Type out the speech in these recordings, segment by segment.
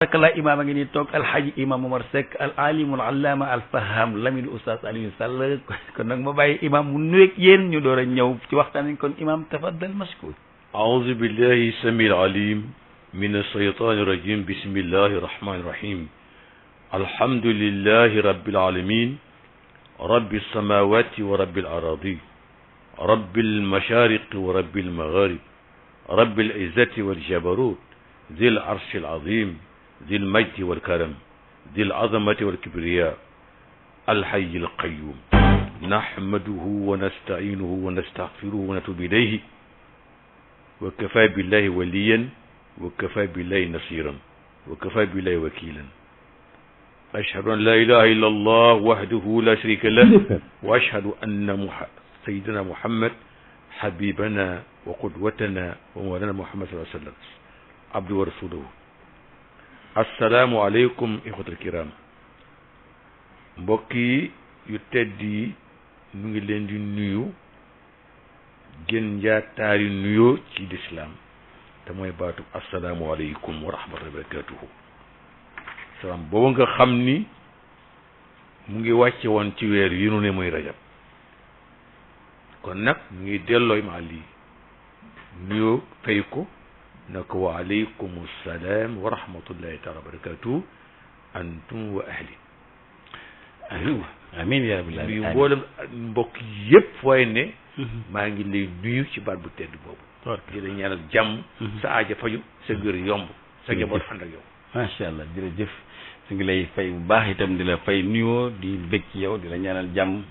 la imaam a ngi nii toog alxaaji imam Omar Seck al alimul allama al faham lamine oustaz Alioune Sall kon nag ma bàyyi imam mu nuyeeg yéen ñu door a ñëw ci waxtaan kon imam tafaddal mashkur. aouzu billahi samil alim min ashaytani rajim bismillahi rahmani rahim alhamdulillahi rabbil alamin rabbi samawati wa rabbil aradi rabbil mashariqi wa rabbil magharib rabbil izzati wal jabarut zil arshil azim ذي المجد والكرم ذي العظمة والكبرياء الحي القيوم نحمده ونستعينه ونستغفره ونتوب إليه وكفى بالله وليا وكفى بالله نصيرا وكفى بالله وكيلا أشهد أن لا إله إلا الله وحده لا شريك له وأشهد أن سيدنا محمد حبيبنا وقدوتنا ومولانا محمد صلى الله عليه وسلم عبده ورسوله. assalaamu aleykum ixwatal kiram mbokk yi yu tedd yi ñu ngi leen di nuyu gën njaataari nuyoo ci lislaam te mooy baatu assalaamu aleykum wa rahmatullahi wa barakatuhu. salaam boobu nga xam ni mu ngi wàcce woon ci weer yi nu ne mooy rajab kon nag mu ngi dellooy ma lii nuyoo fay ko na ko wa aleykum salaam wa rahmatullahi taala wa barakatuh antum wa ahli amin ya rabbil alamin nuyu mboolem mbokk yëpp waaye ne maa ngi lay nuyu ci baat bu tedd boobu di la ñaanal jàmm sa aaja faju sa gër yomb sa njaboot ànd ak yow macha allah jërëjëf su ngi lay fay bu baax itam di la fay nuyoo di bég ci yow di la ñaanal jàmm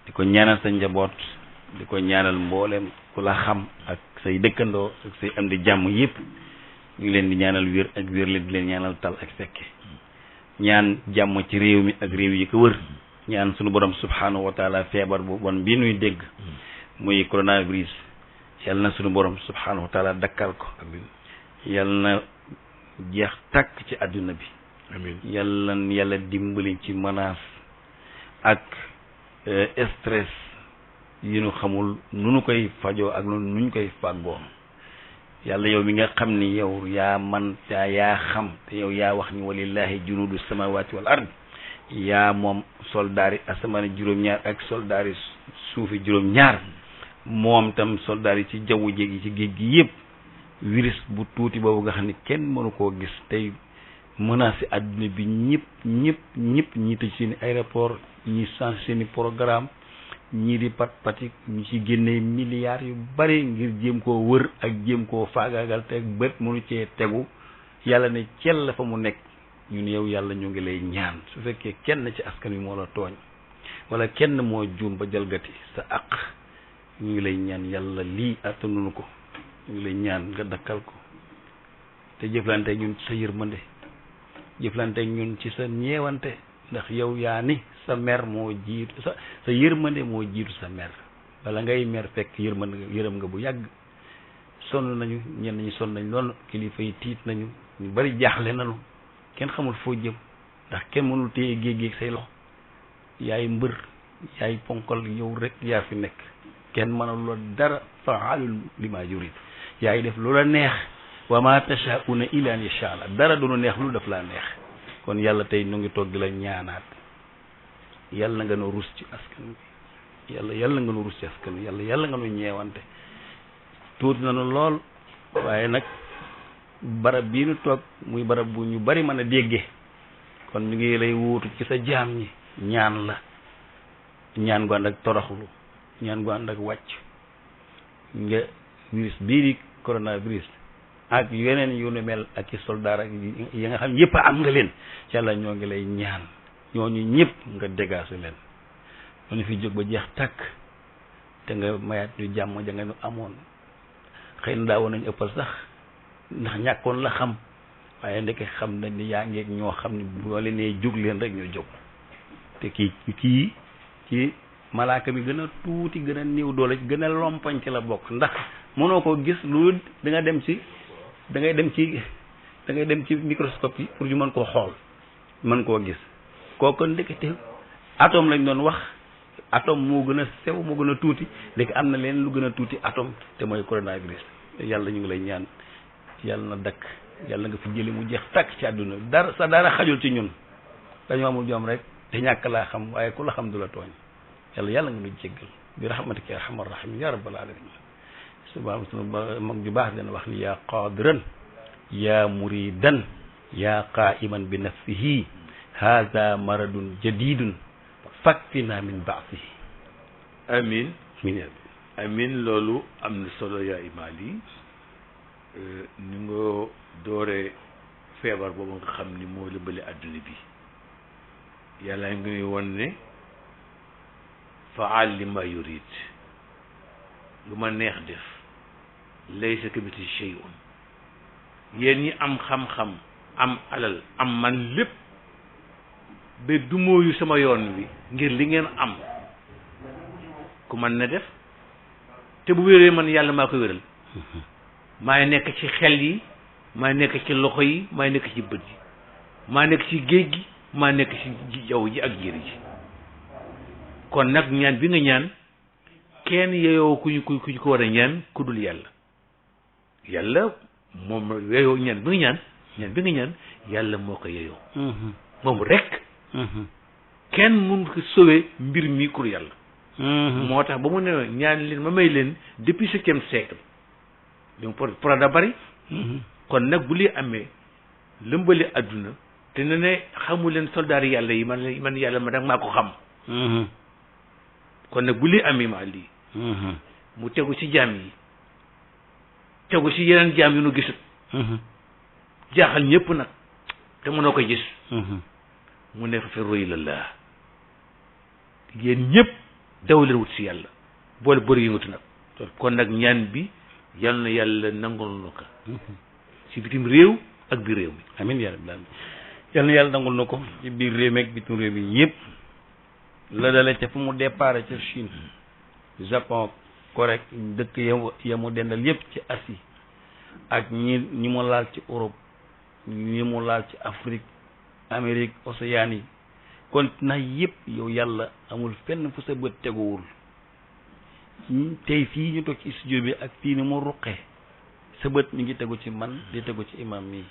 di ko ñaanal sa njaboot di ko ñaanal mboolem ku la xam ak say dëkkandoo ak say am di jàmm yëpp ñu ngi leen di ñaanal wér ak wér leen di leen ñaanal tal ak fekke ñaan jàmm ci réew mi ak réew yi ko wër ñaan sunu borom subhanahu wa taala feebar bu bon bii nuy dégg muy coronavirus yal na sunu borom subhanahu wa taala dakkal ko yal na jeex tàkk ci àdduna bi yàlla dimbali ci menace ak stress yi nu xamul nu nu koy fajoo ak nu ñu koy fàggoo yàlla yow mi nga xam ni yow yaa man yaa xam te yow yaa wax ni walillahi junudu samawati wal ard yaa moom soldaari asamaani juróom-ñaar ak soldaari suufi juróom-ñaar moom tam soldaar yi ci jaww jéeg ci géej gi yëpp virus bu tuuti boobu nga xam ne kenn mënu koo gis tey menacé àdduna bi ñëpp ñi tëj seeni aéroport ñi changé seeni programme ñii di pati ñu ci génnee milliards yu bari ngir jéem koo wër ak jéem koo faagaagal te bët mënu cee tegu yàlla ne cell la fa mu nekk ñun yow yàlla ñu ngi lay ñaan su fekkee kenn ci askan wi moo la tooñ wala kenn moo juum ba jalgati sa àq ñu ngi lay ñaan yàlla lii attanunu ko ñu ngi lay ñaan nga dakkal ko te jëflante ñun ci sa yërmande jëflante ñun ci sa ñeewante ndax yow yaa ni sa mer moo jiitu sa yërmande moo jiitu sa mer bala ngay mer fekk yërëm nga bu yàgg sonn nañu ñenn ñi sonn nañ lool kilifa yi tiit nañu ñu bari jaaxle nañu kenn xamul foo jëm ndax kenn mënul téye géej say loxo yaay mbër yaay ponkal yow rek yaa fi nekk kenn mënul la dara fa'aalun limaa yurid yaay def lu la neex wa ma tashaa'una illa an yashaa Allah dara du neex lu def laa neex kon yàlla tey ñu ngi toog di la ñaanaat yàlla nga nu rus ci askan wi yàlla nga nu rus ci askan wi yàlla nga nu ñeewante tuuti nañu lool waaye nag barab bii nu toog muy barab bu ñu bari mën a déggee kon ñu ngi lay wuutu ci sa jaam ñi ñaan la ñaan gu ànd ak toroxlu ñaan gu ànd ak wàcc nga virus bii di coronavirus ak yeneen yu ne mel ak i soldaar ak yi nga xam yëpp am nga leen yàlla ñoo ngi lay ñaan ñooñu ñëpp nga dégagé leen ñooñu fi jóg ba jeex tàkk te nga mayaat ñu jàmm ja nga ñu amoon xëy na daawoon nañu ëppal sax ndax ñàkkoon la xam waaye ndeke xam nañ ni yaa ngeeg ñoo xam ne boo leen nee jóg leen rek ñu jóg te kii ci malaaka bi gën a tuuti gën a néew doole gën a lompañ ci la bokk ndax mënoo ko gis lu da ngay dem ci microscope yi pour ñu mën koo xool mën koo gis kooku ndekete atome lañ doon wax atome moo gën a sew moo gën a tuuti léegi am na leen lu gën a tuuti atome te mooy coronavirus yàlla ñu ngi lay ñaan yàlla na dakk yàlla nga fi jëli mu jeex tàkk ci àdduna dara sa dara xajul ci ñun dañu amul jom rek te ñàkk laa xam waaye ku la xam du la tooñ yàlla nga nu jéggal bi rahmatika ya arhamar rahimin ya rabbal alamin subhana sunu mag ju baax dana wax ni yaa qadiran yaa muridan yaa qaiman bi nafsihi haza maradun jadidun fakfina min baasihi amin amin loolu am na solo yaa imaali ni nga dooree feebar boobu nga xam ni moo lëmbale àdduna bi yàlla ngi won ne faal li ma yurid lu ma neex def laysa kamithlihi shay'un yéen ñi am xam-xam am alal am man lépp ba du mooyu sama yoon wi ngir li ngeen am ku man na def te bu wéree man yàlla maa ko wéral maay nekk ci xel yi maay nekk ci loxo yi maay nekk ci bët yi maa nekk ci géej gi maa nekk ci jaww ji ak jëri ji kon nag ñaan bi nga ñaan kenn yeyoo ku ñu ko war a ñaan ku dul yàlla yàlla moom yeyoo ñaan bi nga ñaan yàlla moo ko yeyoo moom rek kenn mun ko sauver mbir mi kur yàlla moo tax ba mu ne ñaan leen ma may leen depuis 7e siècle donc pour da bari kon nag bu li amee lëmbali adduna te ne xamu leen soldaar yàlla yi man yàlla ma nag maa ko xam kon nag bu li amee ma lii mu tegu ci jaam yi tegu ci yeneen jaam yu nu gisut jaaxal ñëpp nag te mënoo ko gis mu ne fa firru ilallah yéen ñëpp daw leen wut si yàlla boole bëri yëngatu nag kon nag ñaan bi yal na yàlla nangul na ko ci bitim réew ak biir réew mi amiin yaa rabbal aalamiin yal na yàlla nangul na ko ci biir réew mi ak bitim réew mi yëpp la dale ca fu mu départ ca Chine Japon Corée dëkk ya mu dendal yëpp ci Asie ak ñi mu laal ci Europe ñi mu laal ci Afrique Amérique Océanie continent yëpp yow yàlla amul fenn fu sa bët teguwul tey fii ñu toog ci studio bi ak fii ni mu ruqee sa bët mi ngi tegu ci man di tegu ci imam mi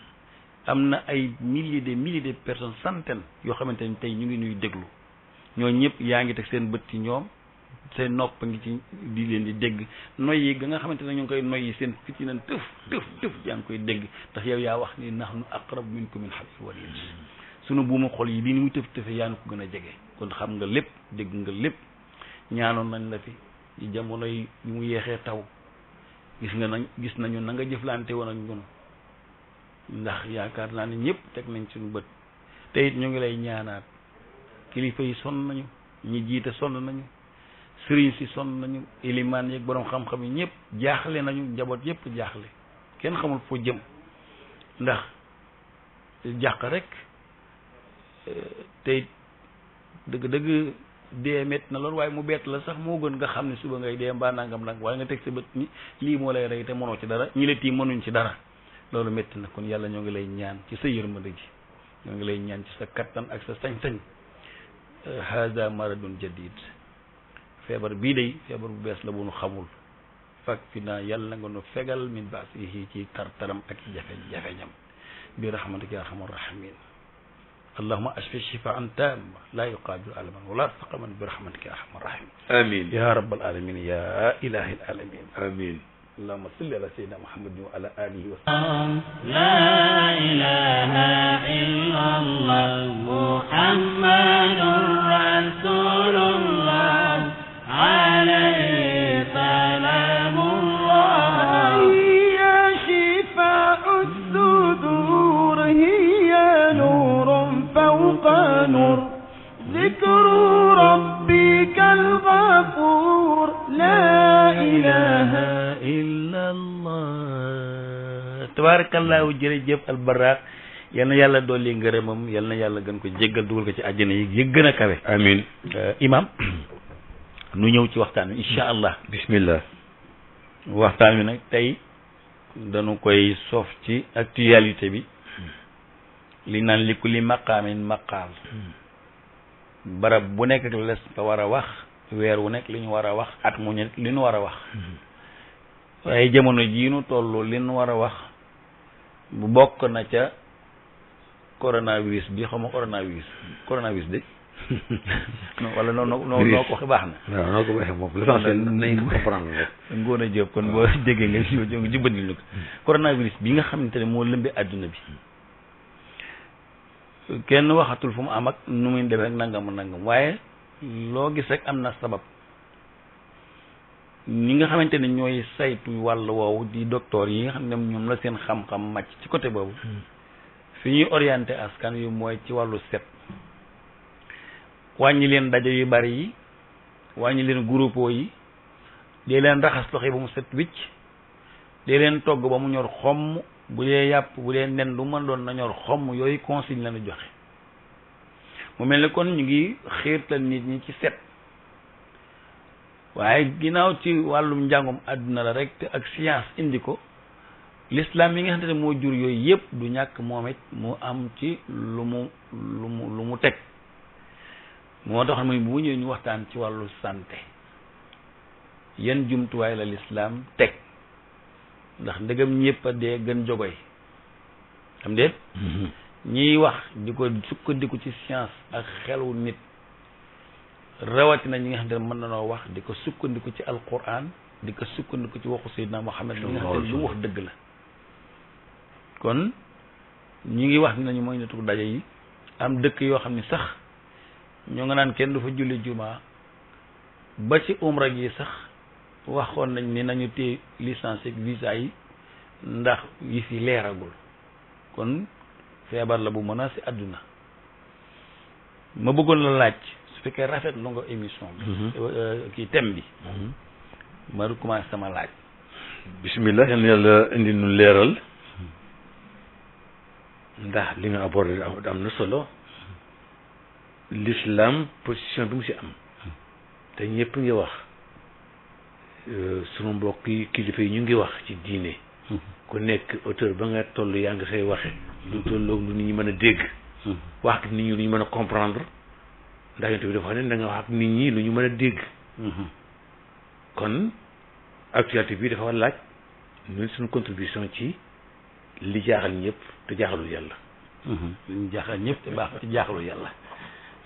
am na ay milliers de personnes centaines yoo xamante ni tey ñu ngi ñuy déglu ñoo ñëpp yaa ngi teg seen bët ci ñoom seen nopp ngi ci di leen di dégg noyyi ga nga xamante ne ñu ngi koy noyyi seen fit yi nan tëf yaa ngi koy dégg ndax yow yaa wax ni nahnu aqrab minkum min hablil warid sunu buumu xol yi bii ni muy tëfe yaa nu ko gën a jege kon xam nga lépp dégg nga lépp ñaanoon nañ la fi ci jamono yi mu yeexee taw gis nañu na nga jëflante woon ak ñun ndax yaakaar naa ne ñëpp teg nañ suñu bët te it ñu ngi lay ñaanaat kilifa yi sonn nañu ñi jiite sonn nañu sëriñ si sonn nañu ilimaan yeeg borom xam-xam yi ñëpp jaaxle nañu njaboot yëpp jaaxle kenn xamul foo jëm ndax jàq rek te dëgg-dëgg dee métti na lool waaye mu bett la sax moo gën nga xam ne suba ngay dee mbaa nangam nag waaye nga teg sa bët ni lii moo lay rey te mënoo ci dara ñi la tiim mënuñ ci dara loolu métti na kon yàlla ñoo ngi lay ñaan ci sa yërmande gi ñoo ngi lay ñaan ci sa kattan ak sa sañ-sañ hada maradun jadid feebar bii day feebar bu bees la bu nu xamul fak fi naa yàlla nga nu fegal min baasihi ci tartaram ak jafe-jafeñam bi rahmatika ya arhamar rahimin allahumma ashfi shifaan tamma la yuqadiru alaman wala saqaman bi rahmatika ya arhamar rahimin amin ya rabbal alamin ya ilahi alamin amin اللهم صل على سيدنا محمد وعلى آله وسلم لا إله إلا الله محمد رسول الله عليه سلام الله هي شفاء الصدور هي نور فوق نور ذكر ربك الغفور لا إله إلا الله تبارك الله jërëjëf albarak yal na yàlla dolli ngërëmam yal na yàlla gën ko jéggal dugal ko ci àjjana yi gën a kawe amin imam nu ñëw ci waxtaan wi incha allah bismillah waxtaan wi nag tey dañu koy sof ci actualité bi li naan li ku li maqaamin maqaal barab bu nekk ak les nga war a wax weer wu nekk li ñu war a wax at mu nekk li ñu war a wax waaye jamono jii nu toll li ñu war a wax bu bokk na ca coronavirus bi xaw ma coronavirus de non wala noo ko waxee baax na. waaw noo ko waxee moom l'essentiel nañ ko comprendre rek. Ngoone Diop kon boo déggee nga jubbanil ñu ko coronavirus bi nga xamante ne moo lëmbee àdduna bi kenn waxatul fu mu am ak nu muy demee ak nangam waaye loo gis rek am na sabab. ñi nga xamante ne ñooy saytu wàll woowu di docteur yi nga xam ne ñoom la seen xam-xam màcc ci côté boobu fi ñuy orienté askan yu mooy ci wàllu set wàññi leen daje yu bari yi wàññi leen groupe yi dee leen raxas loxo yi ba mu set wicc dee leen togg ba mu ñor xomm bu dee yàpp bu dee nen lu mën doon na ñor xomm yooyu consigne la ñu joxe mu mel ne kon ñu ngi xiirtal nit ñi ci set waaye ginnaaw ci wàllum njàngum àdduna la rek te ak science indi ko l'islam yi nga xamante ne moo jur yooyu yëpp du ñàkk moom it mu am ci lu mu teg moo tax muy bu ñëwee ñu waxtaan ci wàllu santé yan jumtuwaay la l'islam teg ndax ndegam ñëpp a dee gën jogoy xam déet ñiy wax di ko sukkandiku ci science ak xelu nit rawatina ñi nga xam ne mën na noo wax di ko sukkandiku ci alquran di ko sukkandiku ci waxu Seydina Muhammad li nga xam ne lu wax dëgg la kon ñi ngi wax nañu mooy nitu daje yi am dëkk yoo xam ne sax ñoo nga naan kenn du fa julli juma ba ci umra gi sax waxoon nañ ni nañu téye licence ak visa yi ndax yi fi leeragul kon feebar la bu mën a si àdduna ma bëggoon la laaj su fekkee rafet lu nga émission bi kii thème bi ma commencé sama laaj bismillah yal na yàlla indi nu leeral ndax li nga abordé am na solo l'islam position bi mu si am te ñëpp ngi wax sunu mbokk yi kilifa yi ñu ngi wax ci diine ku nekk auteur ba nga toll yaa ngi say waxe lu tolloog lu nit ñi mën a dégg wax ak nit ñi lu ñu mën a comprendre ndax yonent bi dafa xam ne da nga wax ak nit ñi lu ñu mën a dégg kon actualité bi dafa war laaj ñun suñu contribution ci li jaaxal ñëpp te jaaxalul yàlla li ñu jaaxal ñëpp te baax te jaaxalul yàlla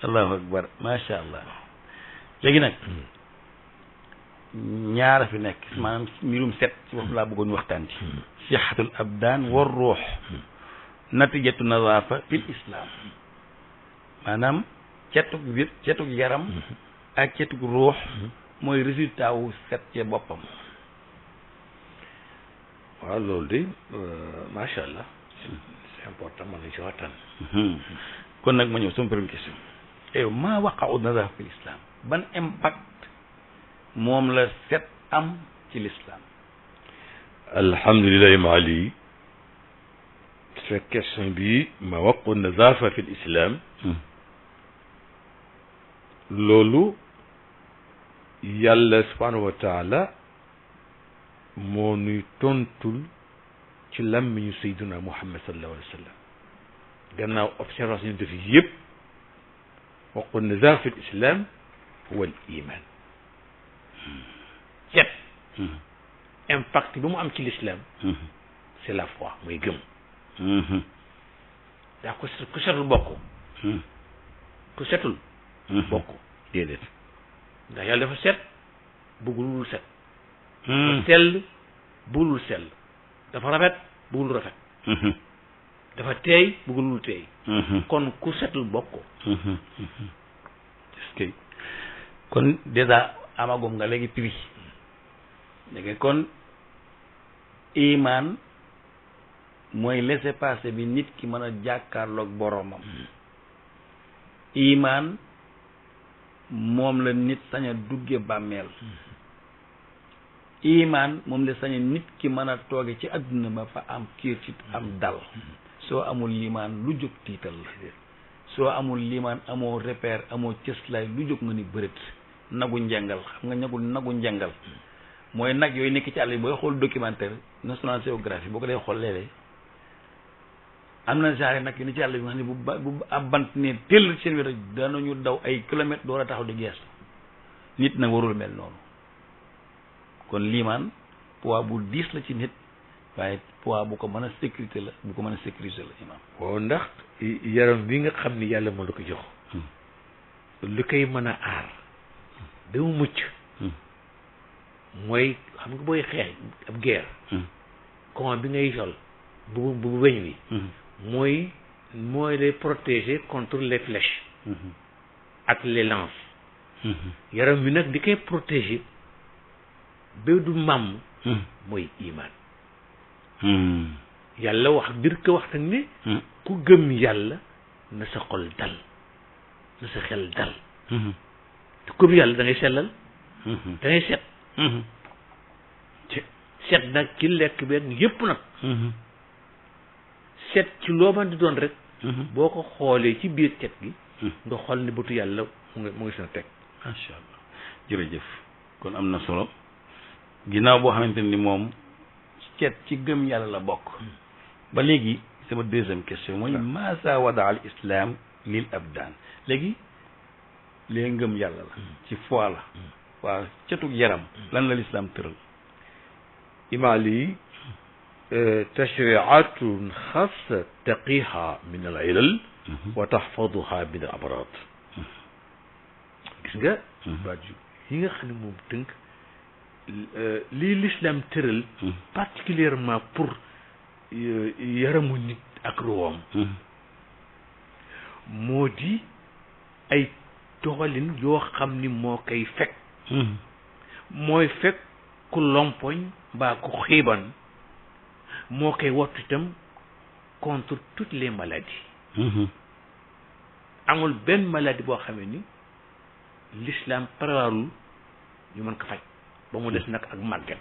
allahu akbar macha allah léegi nag ñaara fi nekk maanaam mbirum set ci wax laa bëggoon waxtaan ci sixatul abdaan war ruux natijatu nazaafa fil islam maanaam cetug yaram ak cetug ruux mooy résultat wu set ci boppam waaw loolu de macha allah c'est important mën nañ ci waxtaan kon nag ma ñëw sama première question ew maa waqa'u nazaafa fil islam ban impact moom la set am ci l'islam alhamdulillahi maali sa question bi ma waqa'u nazaafa fil islam loolu yàlla subhanahu wa taala moo nuy tontul ci làmmiñu sayyiduna muhammad sallallahu alayhi wa sallam gannaaw observation ñu def yëpp waqa'u nazaafa fil islam huwa al iman set impact bi mu am ci l'islam c'est la foi muy gëm daa ku setul bokk ku setul bokk déedéet ndax yàlla dafa set bëggul set dafa sell bëggul sell dafa rafet bëggul rafet dafa teey bëggul teey kon ku setul bokk est-ce que kon déjà amagum nga léegi prix léegi kon iman mooy laisser-passer bi nit ki mën a jàkkaarloog boroomam iman moom la nit sañ a dugge bàmmeel iman moom la sañ a nit ki mën a tooge ci adduna ba fa am kiir ci am dal soo amul limaan lu jóg tiital la soo amul limaan amoo repère amoo cëslaay lu jóg nga ni bërët nagu njengal xam nga nagu njengal mooy nag yooyu nekk ci àll bi booy xool documentaire National Geographic boo ko dee xool léeg-léeg am na genre nag yu ne ci àll bi nga xam ne bu ab bant ne teel seen wér danañu daw ay kilomètres door a taxaw di geestu nit nag warul mel noonu kon liimaan poids bu diis la ci nit waaye poids bu ko mën a sécurité la bu ko mën a sécuriser la imam. waaw ndax yaram bi nga xam ni yàlla moo la ko jox lu koy mën a aar dama mucc mooy xam nga booy xeex ab guerre comment bi ngay sol bu weñ wi mooy lay protéger contre les flèches ak les lances yaram wi nag di koy protéger ba du màmm mooy iman yàlla wax dir ko wax nag ne ku gëm yàlla na sa xol dal na sa xel dal te ku gëm yàlla da ngay sellal da ngay set set nag ci lekk beeg yépp nag set ci loo man di doon rek boo ko xoolee ci biir set gi nga xool ni bëtu yàlla mu ngi seen teg macha allah jërëjëf kon am na solo ginnaaw boo xamante ni moom cet ci gëm yàlla la bokk ba léegi sama deuxième question mooy maasa wada al islam lil abdaan léegi ngëm yàlla la ci foi la waaw cetug yaram lan la l'islam tëral imaali tashriatun xaasa taqiha min al ilal wa taxfaduha min al amraad gis nga baat yi nga xam ne moom tënk lii l'islam tëral particulièrement pour yaramu nit ak ruwam moo di ay doxalin yoo xam ni moo koy fekk mooy fekk ku lompoñ mbaa ku xiiban moo koy wattu itam contre toutes les maladies amul benn maladie boo xamee ni l'islam prévoirul ñu mën ko faj ba mu des nag ak màgget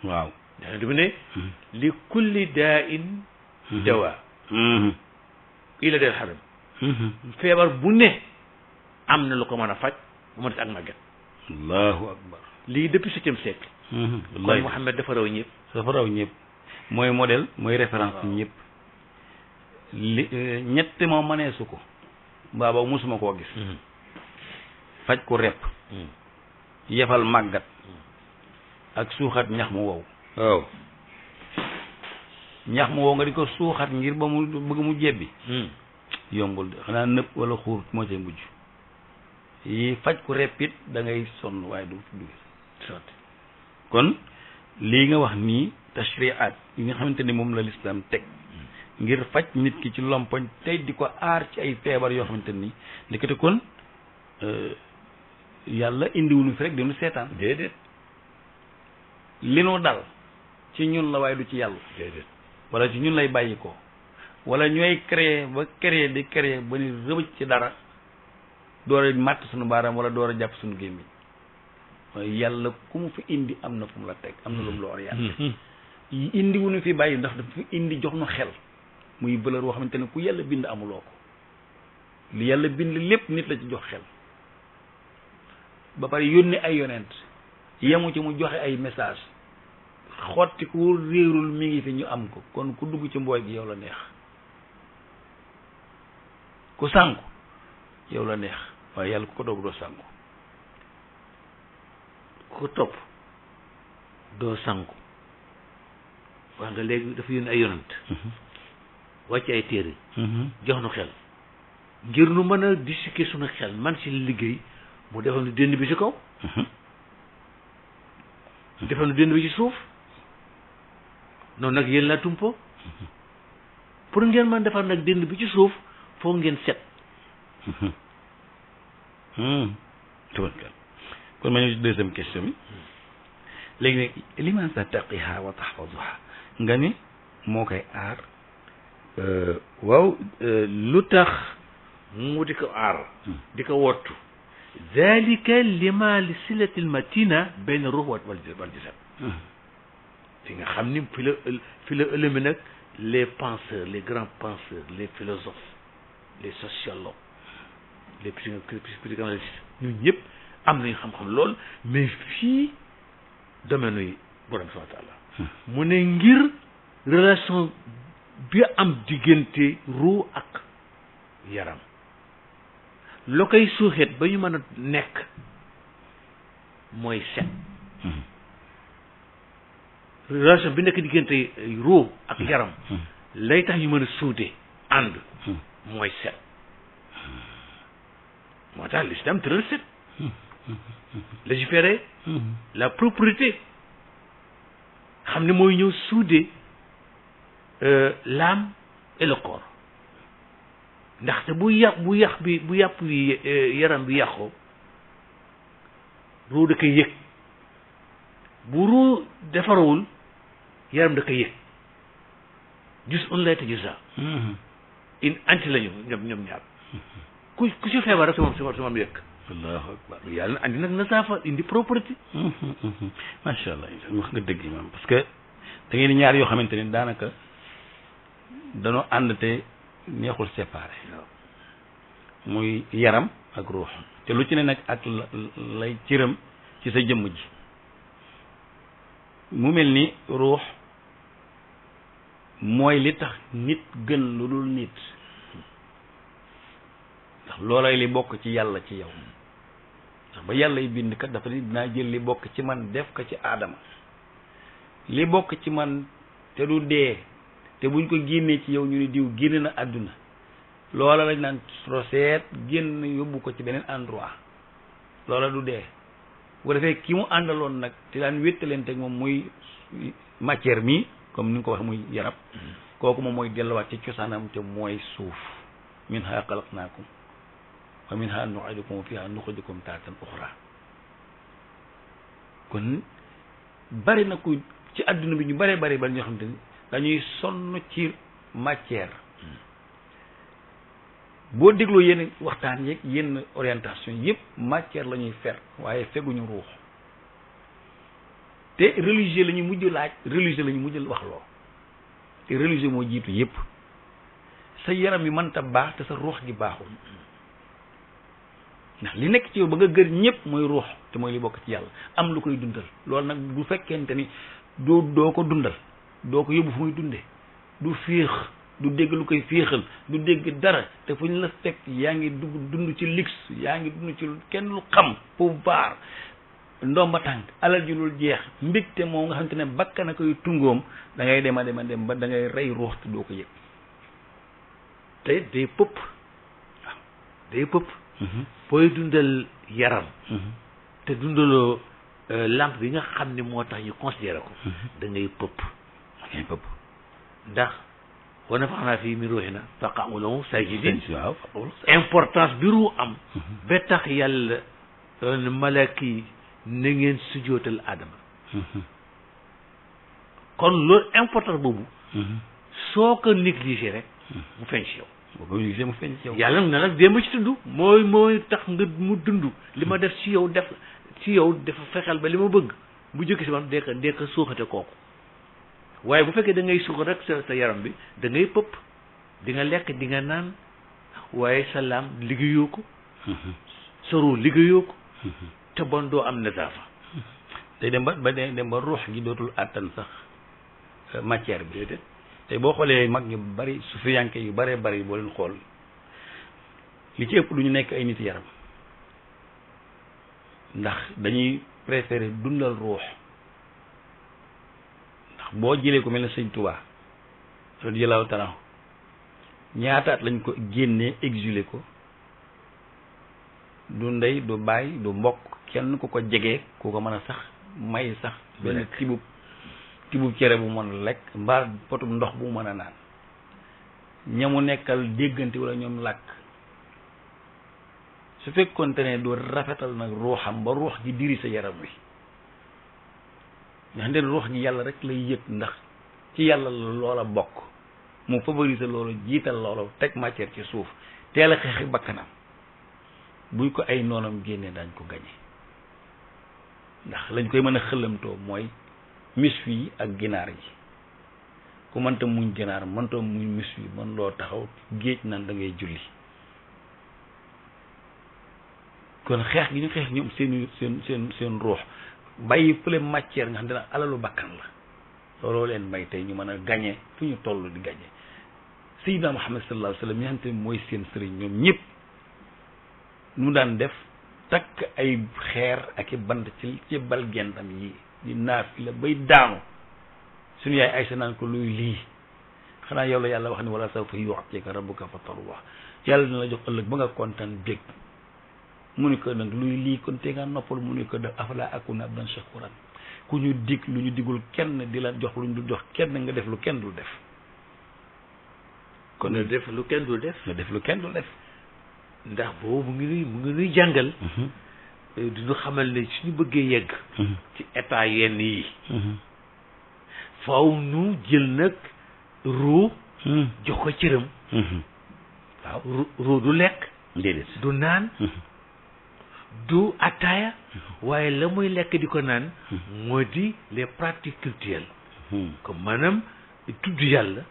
waaw dafa du ne li kulli daa in dawa ila del xaram feebar bu ne am na lu ko mën a faj ba mu des ak màgget allahu akbar lii depuis septième siècle kon Muhammad dafa raw ñëpp mooy modèle mooy référence ñëpp li ñett moom mënee su ko mbaa boobu mosuma koo gis faj ko repp yefal màggat ak suuxat ñax mu wow waaw ñax mu wow nga di ko suuxat ngir ba mu bëgg mu jebbi yombul de xanaa nëpp wala xuur moo cay mujj yi faj ko repp it da ngay sonn waaye du sotti kon lii nga wax nii tashriat yi nga xamante ni moom la lislaam teg ngir faj nit ki ci lompoñ tey di ko aar ci ay feebar yoo xamante ni ndekete kon yàlla indiwuñu fi rek dinu seetaan déedéet li nu dal ci ñun la waaye du ci yàlla déedéet wala ci ñun lay bàyyi ko wala ñooy créer ba ni rëbëj ci dara door a màtt suñu baaraam wala door a jàpp suñu gémmiñ waaye yàlla ku mu fi indi am na fu mu la teg am na lu mu la orienté indi wuñu fi bàyyi ndax dafa fi indi jox nu xel muy valeur boo xamante ne ku yàlla bind amuloo ko li yàlla bind lépp nit la ci jox xel ba pare yónni ay yonent yemu ci mu joxe ay message xotti ku réerul mi ngi fi ñu am ko kon ku dugg ci mbooy gi yow la neex ku sànku yow la neex waaye yàlla ku ko doog doo sànku ku ko topp doo sànku wax nga léegi dafa yónni ay yonent wàcc ay téere jox nu xel ngir nu mën a disséquer suñu xel man si liggéey mu defal nu dënn bi ci kaw defal nu dënn bi ci suuf noonu nag yéen laa tumpo pour ngeen mën defal nag dënn bi ci suuf foog ngeen set tubarkal kon ma ñëw ci deuxième question bi léegi nag liman sa taqiha wa tahfazuha nga ni moo koy aar waaw lu tax mu di ko aar di ko wottu zalika lima li silati lmatina bayna ruux wal jasad fi nga xam ni fi la ëlëmi nag les penseurs les grands penseurs les philosophes les sociologues les psychanalystes ñun ñëpp am nañu xam-xam lool mais fii domaine yi borom subhanahu wa taala mu ne ngir relation bi am diggante ruu ak yaram loo koy suuxeet ba ñu mën a nekk mooy set relation bi nekk diggante ruux ak yaram lay tax ñu mën a suude ànd mooy set moo tax l'islam tëral set légiférer la propreté xam ne mooy ñëw suude l'âme et le corps ndaxte bu yàpp bi yaram bi yàqoo ruu da koy yëg bu ruu defarawul yaram da koy yëg jus un lay te jusa in anti lañu ñoom ñaar ku ci feebar rek sama yëg allahu akbar yàlla andi nag nasaafa indi propreté macha allah wax nga dëgg imam parce que da ngeen ñaar yoo xamante ni daanaka danoo ànd te neexul séparé muy yaram ak ruux te lu ci ne nag ak lay cëram ci sa jëmm ji mu mel ni ruux mooy li tax nit gën lu dul nit ndax loolay li bokk ci yàlla ci yow ndax ba yàlla yi bind kat dafa ni dinaa jël li bokk ci man def ko ci aadama li bokk ci man te du dee te buñ ko génnee ci yow ñu ni diw génn na àdduna loola lañ naan roseet génn yóbbu ko ci beneen endroit loola du dee bu ko defee ki mu àndaloon nag te daan wéttaleen teg moom muy matière mi comme ni nga ko wax muy yarab kooku moom mooy delluwaat ci cosaanam te mooy suuf minha xalaqnaakum wa minha nu'idukum wa fiha nukhrijukum taatan uxra kon bari na ku ci àdduna bi ñu bari ñoo xam te ni dañuy sonn ci matière boo dégloo yenn waxtaan yeeg yenn orientation yëpp matière la ñuy fer waaye feguñu ruux te religieux la ñu mujj laaj religieux la ñu mujj wax loo te religieux moo jiitu yëpp sa yaram yi mënta baax te sa ruux gi baaxul ndax li nekk ci yow ba nga gër ñëpp mooy ruux te mooy li bokk ci yàlla am lu koy dundal loolu nag bu fekkente ni doo ko dundal doo ko yóbbu fu muy dunde du féex du dégg lu koy féexal du dégg dara te fu ñu la fekk yaa ngi dund ci luxe yaa ngi dund ci kenn lu xam pouvoir ndomba tànk alal ji lul jeex mbégte moom nga xam te ne bakkan a koy tungoom da ngay dem ba da ngay rey ruux te doo ko yëg te day pëpp waaw day pëpp booy dundal yaram te dundaloo lampe bi nga xam ne moo tax ñu considéré ko da ngay pëpp ndax wa nafaxnaa fii min ruuhinaa faqa'uu lahu saajidiin importance bi ruu am ba tax yàlla malaaka yi na ngeen sujootal Adama kon loolu importance boobu soo ko négligé rek mu feeñ ci yow boo ko négligé mu feeñ ci yow yàlla na nag démb ci dund mooy tax nga mu dund li ma def ci yow dafa fexeel ba li ma bëgg bu jëkk si man dee ko suuxate kooku waaye bu fekkee da ngay suux rek sa yaram bi da ngay pëpp di nga lekk di nga naan waaye sa laam liggéeyoo ko sa ruu liggéeyoo ko te bon doo am nasaafa day dem ba ruux gi dootul àttan sax matière bi déedéet te boo xoolee mag ñu bari sufiyanke yu baree bari boo leen xool li ci ëpp du ñu nekk ay nit yaram ndax dañuy préférer dundal ruux ndax boo jëlee ko mel ne sëñ Tuubaa radiyallaahu taala ñaataat lañ ko génnee exilé ko du ndey du baay du mbokk kenn ku ko jegee ku ko mën a sax may sax benn tibub cere bu mën a lekk mbaa potum ndox bu mën a naan ñamu nekkal déggante wala ñoom làkk su fekkoonte ne du rafetal nag ruuxam ba ruux gi diri sa yaram wi nga xam ne ruux gi yàlla rek lay yëg ndax ci yàlla la loola bokk mu favoriser loolu jiital loolu teg matière ci suuf teel a xeexi bakkanam buñ ko ay noonam génnee daañ ko gañe ndax lañ koy mën a xëlamtoo mooy mis yi ak ginaar yi ku mënta muñ ginaar mënta muñ mis yi mën loo taxaw géej naan da ngay julli kon xeex gi ñu xeex ñoom seen ruux bàyyi fële matière nga xam ne alalu bakkan la looloo leen may tey ñu mën a gañe fu ñu toll di gañe Sayyidina Muhammad sallallahu alayhi wa sallam ñi xam te mooy seen sëriñ ñoom ñëpp nu daan def takk ay xeer ak i bant ci bal gentam yi di naafila bay daanu suñu yaay Aysa naan ko luy lii xanaa yow la yàlla wax ni wala sawfa yu'tika rabbuka fatarda yàlla dina la jox ëllëg ba nga kontaan bég mu ni ko nag luy lii kon te nga noppal mu ni ko def afala akuna abdan shakuran ku ñu dig lu ñu digul kenn di la jox lu ñu dul jox kenn nga def lu kenn dul def kon nga def lu kenn dul def nga def lu kenn dul def ndax boobu mu ngi nuy jàngal duñu xamal ne suñu bëggee yegg ci état yenn yi faaw nu jël nag ruu jox ko cëram waaw ruu du lekk déedéet du naan du attaaya waaye la muy lekk di ko naan moo di les pratiques culturelles comme maanaam tudd yàlla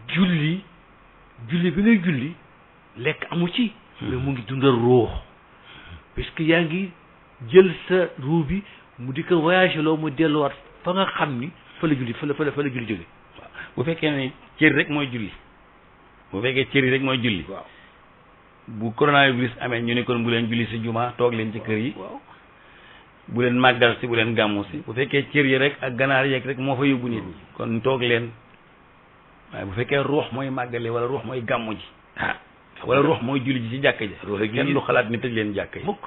julli bi ngay julli lekk amu ci mais mu ngi dundal ruux puisque yaa ngi jël sa ruux bi mu di ko voyagé loo mu delluwaat fa nga xam ni fa la julli jóge waaw bu fekkee ne cër rek mooy julli bu fekkee cër yi rek mooy julli waaw bu coronavirus amee ñu ne kon bu leen julli si juma toog leen ci kër yi waaw bu leen màggal si bu leen gàmmu si bu fekkee cër yi rek ak ganaar yeeg rek moo fa yóbbu nit ñi kon toog leen waaye bu fekkee ruux mooy màggale wala ruux mooy gàmmu ji wala ruux mooy julli ji ci jàkka ji kenn du xalaat ni tëj leen jàkka yi mukk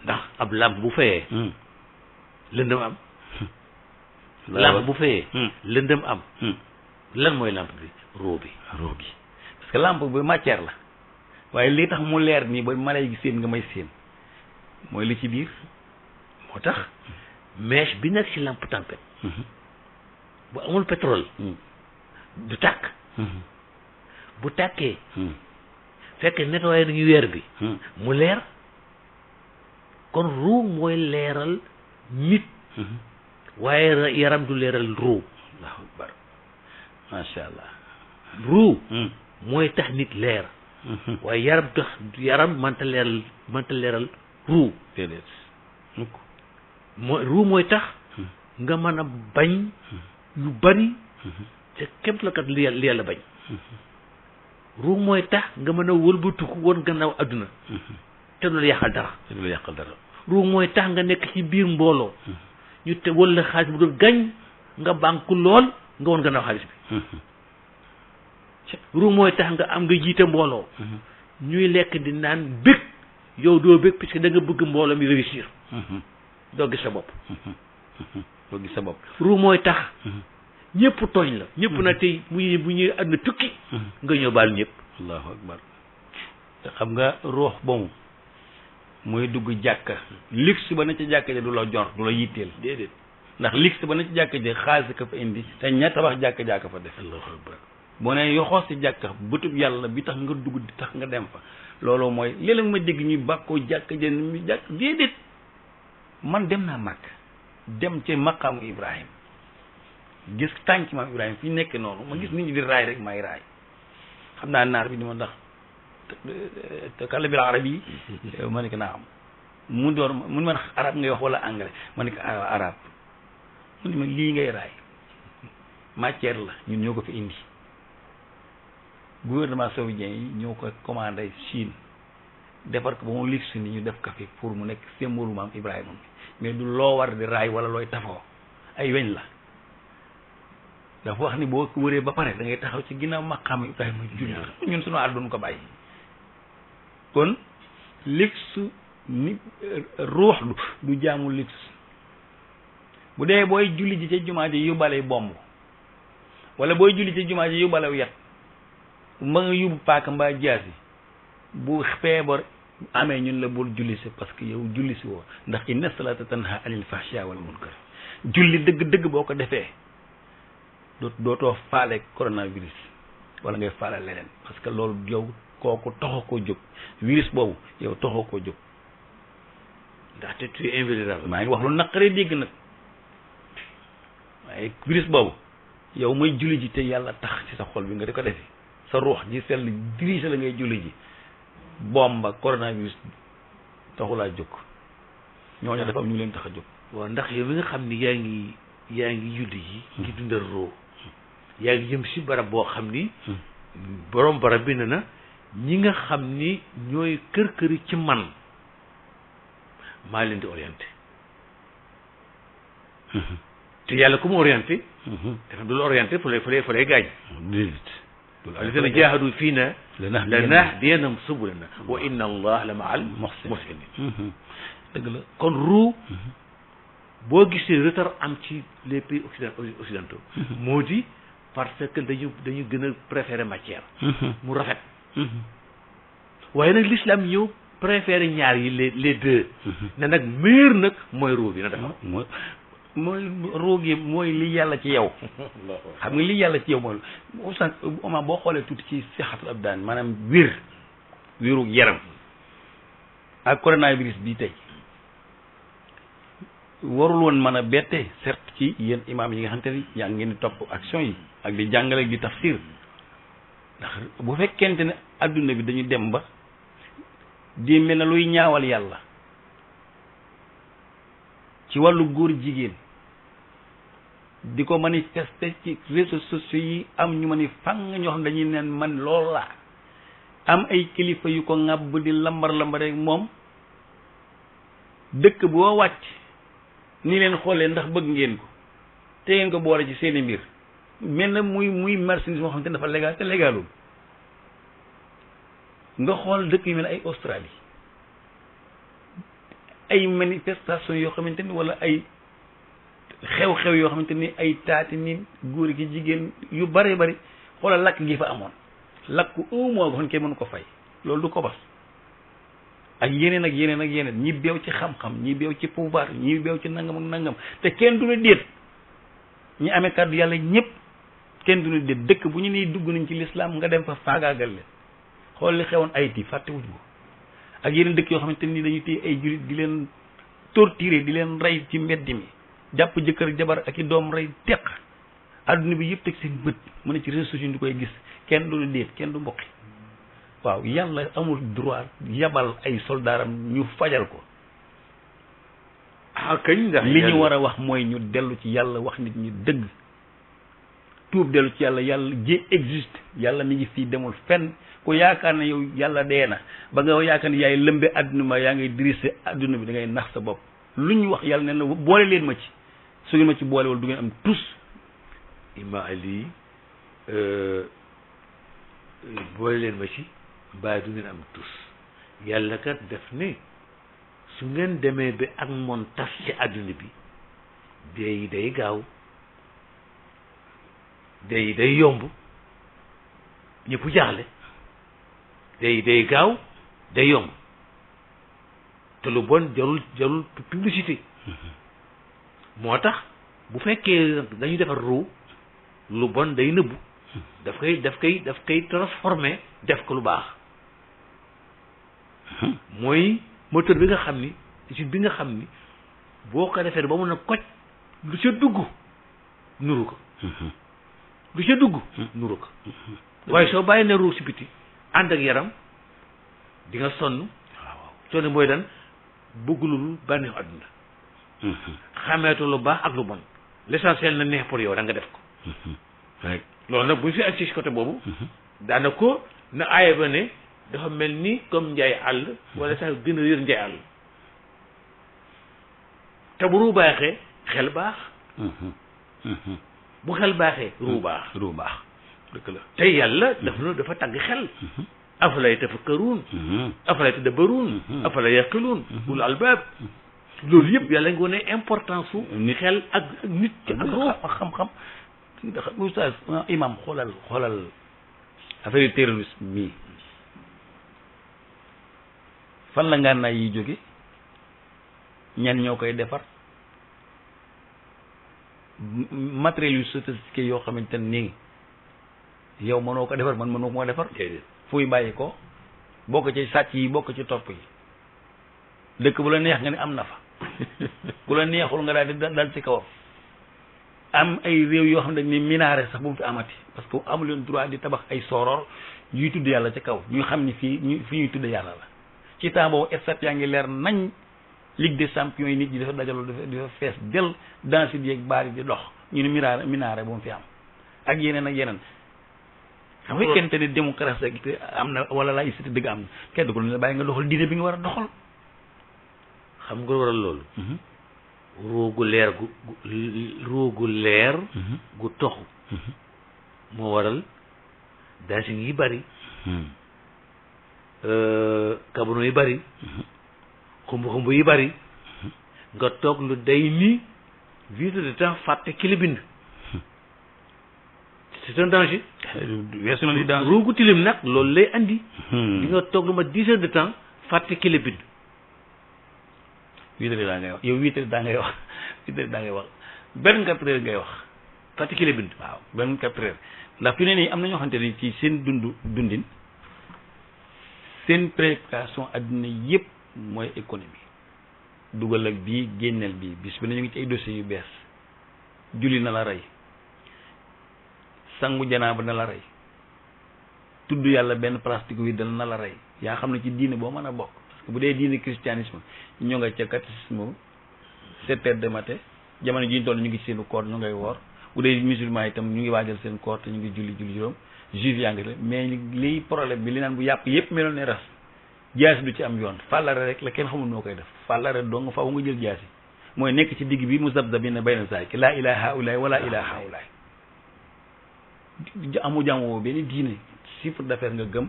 ndax ab làmp bu fayee lëndëm am làmp bu fayee lëndëm am lan mooy làmp bi ruu gi parce que làmp bi matière la waaye li tax mu leer nii ba ma lay seen nga may seen mooy li ci biir moo tax mèche bi nekk ci lampe tempête bu amul pétrole du tàkk bu tàkkee fekk nettoyé nañu weer bi mu leer kon ruu mooy leeral nit waaye yaram du leeral ruu allahu akbar macha allah ruu mooy tax nit leer waaye yaram mënta leeral ruu déedéet mukk ruu mooy tax nga mën a bañ yu bari te képp la kat li yàlla bañ ruu mooy tax nga mën a wëlbatiku woon gannaaw adduna te du la yàqal dara ruu mooy tax nga nekk ci biir mbooloo ñu te wala xaalis bu doon gañ nga bànku lool nga woon gannaaw xaalis bi ruu mooy tax nga am nga jiite mbooloo ñuy lekk di naan bëgg yow doo bëgg parce que da nga bëgg mbooloo mi réussir doo gis sa bopp ruu mooy tax ñëpp tooñ la ñëpp na tey bu ñuy àdduna tukki nga ñëw baal ñëpp allahu akbar te xam nga ruux boobu mooy dugg jàkka luxe ba na ci jàkka ja du la jor du la yitteel déedéet ndax luxe ba na ci jàkka ja xaalis ka fa indi te ña tabax jàkka jàkka fa def allahu akbar boo ne yoxoos si jàkka bëtub yàlla bi tax nga dugg di tax nga dem fa loolu mooy léeg-léeg ma dégg ñuy bàkkoo jàkka ja ni mu jàkk déedéet man dem naa màkk dem ci maqaamu Ibrahim gis tànk maam Ibrahima fi nekk noonu ma gis nit ñi di raay rek may raay xam naa naar bi di ma ndax te kàlla bil arab yi ma ne ko naa am mu door mun man arab ngay wax wala anglais ma ne ko arab mu ne ma lii ngay raay matière la ñun ñoo ko fi indi gouvernement saoudien yi ñoo ko commandé Chine defar ko ba mu ligg ni ñu def ko fi pour mu nekk symbole maam Ibrahima mais du loo war di raay wala looy tafoo ay weñ la dafa wax ni boo wëree ba pare da ngay taxaw ci ginnaaw maqaam Ibrahima julli ñun suñu àdduna ko bàyyi kon luxe ni ruux du jaamu luxe bu dee booy julli ji ca jumaa ji yóbbale bomb wala booy julli ci jumaa ji yóbbale yat ma nga yóbbu paaka mbaa jaasi bu feebar amee ñun la bul julli si parce que yow julli si woo ndax inna salata tanha anil fahsha wal munkar julli dëgg-dëgg boo ko defee dootoo faale coronavirus wala ngay faale leneen parce que loolu yow kooku taxoo koo jóg virus boobu yow taxoo koo jóg ndaxte tu es invulnérable maa ngi wax lu naqaree dégg nag waaye virus boobu yow mooy julli ji te yàlla tax ci sa xol bi nga di ko defi sa ruux ji sell dirige la ngay julli ji bomba coronavirus taxulaa jóg ñooñu dafa am ñu leen tax a jóg waaw ndax yow mi nga xam ni yaa ngi julli ji ngi dundal roo yaa ngi jëm si barab boo xam ni borom barab bi ne na ñi nga xam ni ñooy kër-këri ci man maa leen di orienté te te yàlla ku mu orienté dafa dul orienté fu lay gaañ alladina jahadu fiina lanahdiyannahum subulana wa inna allah la ma'al muhsinin dëgg la kon ruu boo gisee retard am ci les pays occidentaux moo di parce que dañu gën a préférer matière mu rafet waaye nag l'islam ñëw préférer ñaar yi les deux ne nag meilleur nag mooy ruu bi na dafa mooy ruu gi mooy li yàlla ci yow xam nga li yàlla ci yow mooy oustaz Omar boo xoolee tuuti ci sixatul abdaan maanaam wéru yaram ak coronavirus bii tey warul woon mën a bette certes ci yéen imaam yi nga xamante ni yaa ngeen di topp action yi ak di jàngale di tafsir ndax bu fekkente ne adduna bi dañu dem ba di mel na luy ñaawal yàlla ci wàllu góor jigéen di ko manifester ci réseaux sociaux yi am ñu ma ni fang ñoo xam dañuy neen man lool laa am ay kilifa yu ko ŋàbb di lambar rek moom dëkk boo wàcc ni leen xoolee ndax bëgg ngeen ko te ngeen ko boole ci seeni mbir mel na muy marchandise moo xam te dafa légal te légalul nga xool dëkk yu mel ay Australie ay manifestation yoo xamante ni wala ay xew-xew yoo xamante ni ay taati ni góor gi jigéen yu bari xoolal lakk gi fa amoon lakk un mois ba kenn mënu ko fay loolu du ko bas ak yeneen ñi beew ci xam-xam ñi beew ci pouvoir ñi beew ci nangam ak nangam te kenn du ne déet ñi amee kàddu yàlla ñëpp kenn du ne déet dëkk bu ñu nii dugg nañ ci lislaam nga dem fa faagaagal leen xool li xewoon Haïti fàttewuñ ko ak yeneen dëkk yoo xamante ni dañuy téye ay jurit di leen torturer di leen rey ci mbedd mi jàpp jëkkër jabar ak i doom rey teq adduna bi yëpp teg seen bët mu ne ci réseaux sociaux di koy gis kenn du ne déet kenn du mboqi waaw yàlla amul droit yabal ay soldaaram ñu fajal ko kañ ndax li ñu war a wax mooy ñu dellu ci yàlla wax nit ñi dëgg tuub dellu ci yàlla ji existe yàlla mi ngi fii demul fenn ku yaakaar ne yow yàlla dee na ba nga yaakaar ne yaay lëmbe adduna ma yaa ngay dirissé adduna bi da ngay nax sa bopp lu ñu wax yàlla ne na boole leen ma ci su ngeen ma ci boolewul du ngeen am tus ima ali boole leen ma ci mbaa du ngeen am tus yàlla kat def ne su ngeen demee ba ak moom tas ci adduna bi dee yi day gaaw dee yi day yomb ñëpp jaaxle dee yi day gaaw day yomb te lu bon jarul publicité moo tax bu fekkee dañu defar ruu lu bon day nëbbu daf koy transformé def ko lu baax mooy moteur bi nga xam ni usine bi nga xam ni boo ko defee ba mun a koj lu ca dugg nuru ko lu ca dugg nuru ko waaye soo bàyyi ne ruu si biti ànd ak yaram di nga sonn coono mooy dan bëggulul bànneexu àdduna xameetu lu baax ak lu bon l'essentiel na neex pour yow da nga def ko rek loolu nag bu ñu fi agsi ci côté boobu daana ko na aaya ba ne dafa mel ni comme njaay àll wala sax gën a yër njaay àll te bu ruu baaxee xel baax bu xel baaxee ruu baax dëgg la te yàlla dafa tagg xel afala yatafakkaruun afala yatadabbaruun afala yaqiluun ulul albaab loolu yëpp yàlla nga wone importance su xel ak nit ci ak ruu ak xam-xam oustaz imam xoolal affaire terrorisme mii fan la ngànnaay yi jóge ñan ñoo koy defar matériel yu sophistiqué yoo xamante nii yow mënoo ko defar man mënoo moo defar fuy bàyyi ko bokk ci sàcc yi bokk ci topp yi dëkk bu la neex nga ne am na fa bu la neexul nga daal di dal ci kawam am ay réew yoo xam ne ni minaare sax bu mu fi amati parce que amu leen droit di tabax ay soror yuy tudd yàlla ci kaw ñu xam ni fi ñuy tudd yàlla la ci temps boobu stade yaa ngi leer nañ Ligue des champions yi nit ñi dafa dajaloo dafa fees del danse bi ak baar yi di dox ñu ne minaare bu mu fi am ak yeneen xam nga kenn te ne démocratie am na wala laïcité dëgg am na kenn du ko ne bàyyi nga doxal diine bi nga war a doxal xam nga waral loolu roogu leer roogu leer gu toxu moo waral dancing yi bari kabono yi bari xumb yi bari nga toog lu day ni 8 heures de temps fàtte ki la bind c'est un danger weesu na li danger roogu tilim nag loolu lay andi di nga toog lu ma 10 heures de temps fàtte ki la bind 8 heures daa ngay wax yow 8 heures daa ngay wax 8 heures daa ngay wax 24 heures ngay wax fàtte ki la bind waaw 24 heures ndax fi ne nii am na ñoo xamante ni ci seen dundin seen préoccupation adduna yëpp mooy économie dugal ak bii génneel bii bis bi ne ñu ngi ci ay dossiers yu bees julli na la rey sangu janaaba na la rey tudd yàlla benn plastique wi dal na la rey yaa xam ne ci diine boo mën a bokk parce que bu dee diine christianisme ñoo nga ca catéchisme 7 heures de matin jamono ji ñu toll ñu ngi ci seenu koor ñu ngay woor bu dee musulman itam ñu ngi waajal seen koor te ñu ngi julli juróom juif yaa ngi la mais liy problème bi li naan bu yàpp yëpp meloon ne ras jaasi du ci am yoon fàllare rek la kenn xamul noo koy def fàllare dong faaw nga jël jaasi mooy nekk ci digg bi mu zabzabina bayna zaaki laa ilaha haulaay wala ilaha haulaay amu jàmmoo benn diine chiffre d'affaires nga gëm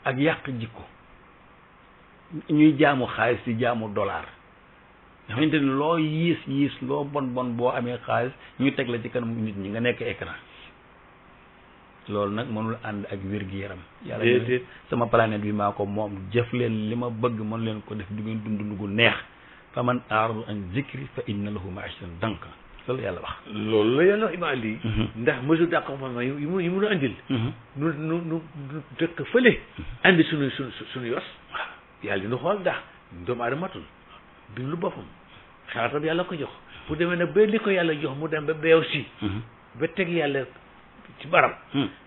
ak yàq jikko ñuy jaamu xaalis di jaamu dollar nga xamante ne loo yiis loo bon boo amee xaalis ñu teg la ci kanam nit ñi nga nekk écran loolu nag mënul ànd ak wér-gi-yaram yàlla sama planète bi maa ko moom jëf leen li ma bëgg mën leen ko def du ngeen dund lu gu neex fa man aaradu an zikri fa inna lahu ma'ishatan danka loolu yàlla wax loolu la yàlla wax Imam Ali ndax mesure d'accompagnement yi mu nu andil nu dëkk fële andi suñu yos yàlla dina xool ndax doomu aadama matul bi lu boppam xalaatam yàlla ko jox bu demee nag ba li ko yàlla jox mu dem ba beew si ba teg yàlla ci barab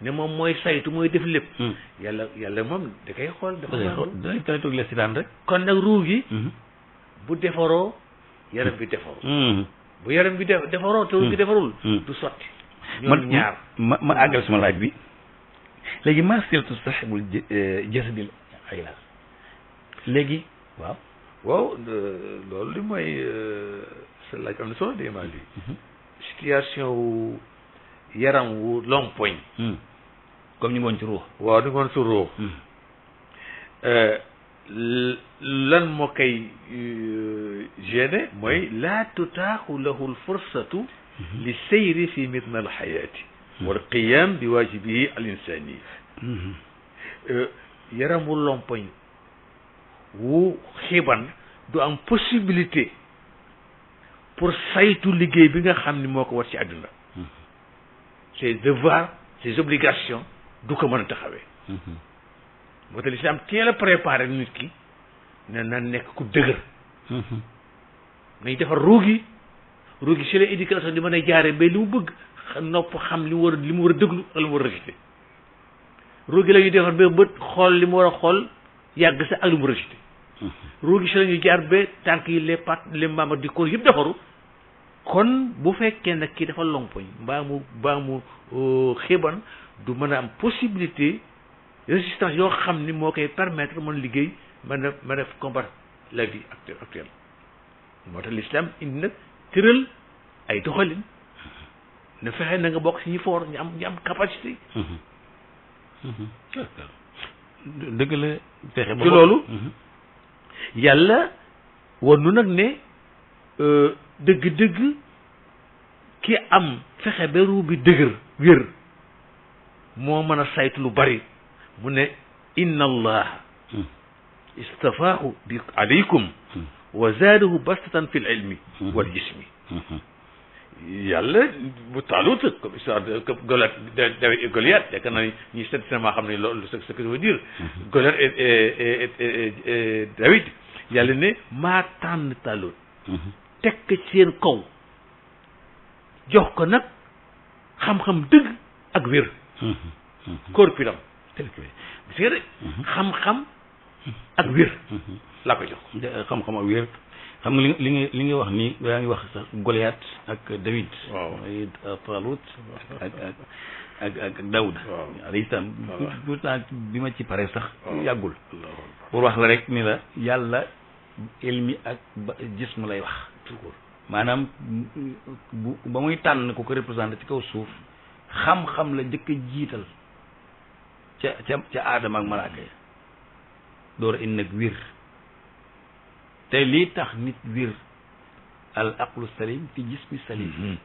ne moom mooy saytu mooy def lépp yàlla moom da koy xool dañ koy toog la sitaan rek kon nag ruu gi bu defaroo yaram bi defaroo bu yaram bi defaroo te ruu gi defarul du sotti ñoom ñaar ma àggal sama laaj bi léegi maa siltu saxibul jasadil xayla léegi waaw loolu li mooy sa laaj am na solo dément li situation wu yaram wu lompoñ comme ñu ngi woon ci ruux waaw ñu ngi woon ci ruux lan moo koy gêné mooy laa tutaaxu lahu lfursatu li seyri fi mitna alxayaati wal qiyam bi waajibihi al insani yaram wu lompoñ wu xiban du am possibilité pour saytu liggéey bi nga xam ni moo ko war ci àdduna ses devoirs ses obligations du ko mën a taxawee moo tax l'islam teel a préparé nit ki ne na nekk ku dëgër nañ defar ruugi si la éducation di mën a jaare ba li mu bëgg nopp xam li mu war a déglu ak li mu war a rejeté ruugi la ñuy defar ba bët xool li mu war a xool yàgg sa ak li mu rejeté ruugi si la ñuy jaar ba tànk yi les pattes les membres du corps yëpp defaru kon bu fekkee nag kii dafa lompoñ mbaa mu xiban du mën a am possibilité résistance yoo xam ni moo koy permettre mën liggéey mën a combattre la vie actuelle moo tax l'islam indi nag tëral ay doxalin ne fexe na nga bokk si ñi foor ñu am capacité dëgg la fexe ba ci loolu yàlla wan nu nag ne dëgg-dëgg ki am fexe ba ruu bi dëgër wér moo mën a saytu lu bari mu ne inna allaha istafaahu bi alaykum wa zaadahu bastatan fi l ilmi wal jismi yàlla bu Taalut comme histoire de David et Goliath yaakaar naa ñi seet cinéma xam ne loolu ce que je veux dire Goliath et David yàlla ne maa tànn Taalut teg ko ci seen kaw jox ko nag xam-xam dëgg ak wér corpulent gis nga de xam-xam ak wér laa ko jox xam-xam ak wér xam nga li nga wax nii yaa ngi wax sax Goliath ak David ay Taalut ak Daouda alayhi salaam pourtant bi ma ci pare sax yàggul pour wax la rek ni la yàlla ilmi ak jism lay wax maanaam ba muy tànn ku ko représenté ci kaw suuf xam-xam la njëkk a jiital ca aadama ak malaaka ya door a indi nag wir te lii tax nit wir al aqlu salim fi jismi salim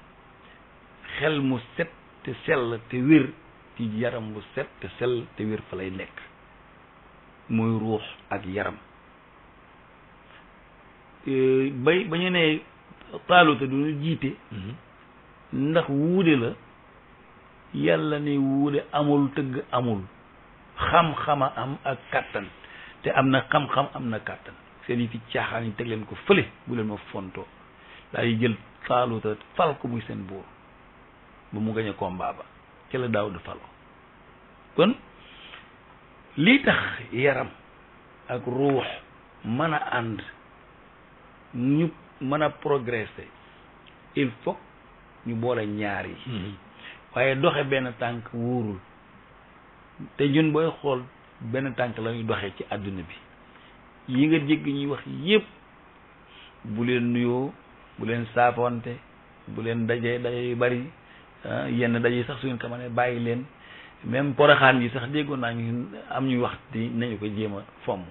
xel mu set te sell te wir ci yaram bu set te sell te wir fa lay nekk muy ruux ak yaram ba ñu ne Taaluta du ñu jiite ndax wuude la yàlla ne wuude amul tëgg amul xam-xama am ak kàttan te am na xam-xam am na kàttan seen yi fi caaxaan yi teg leen ko fële bu leen ma fontoo daay jël Taaluta fal ko muy seen buur ba mu gañ a combat ba ci la Daawuda falo kon lii tax yaram ak ruux mën a ànd ñu mën a progresser il faut ñu boole ñaar yi waaye doxe benn tànk wóorul te ñun booy xool benn tànk la ñuy doxee ci àdduna bi yi nga jégg ñuy wax yépp bu leen nuyoo bu leen saafonte bu leen daje yu bari yenn daje sax su ngeen ko mënee bàyyi leen même poroxaan yi sax déggoon naa ñu am ñuy wax di nañu ko jéem a fomm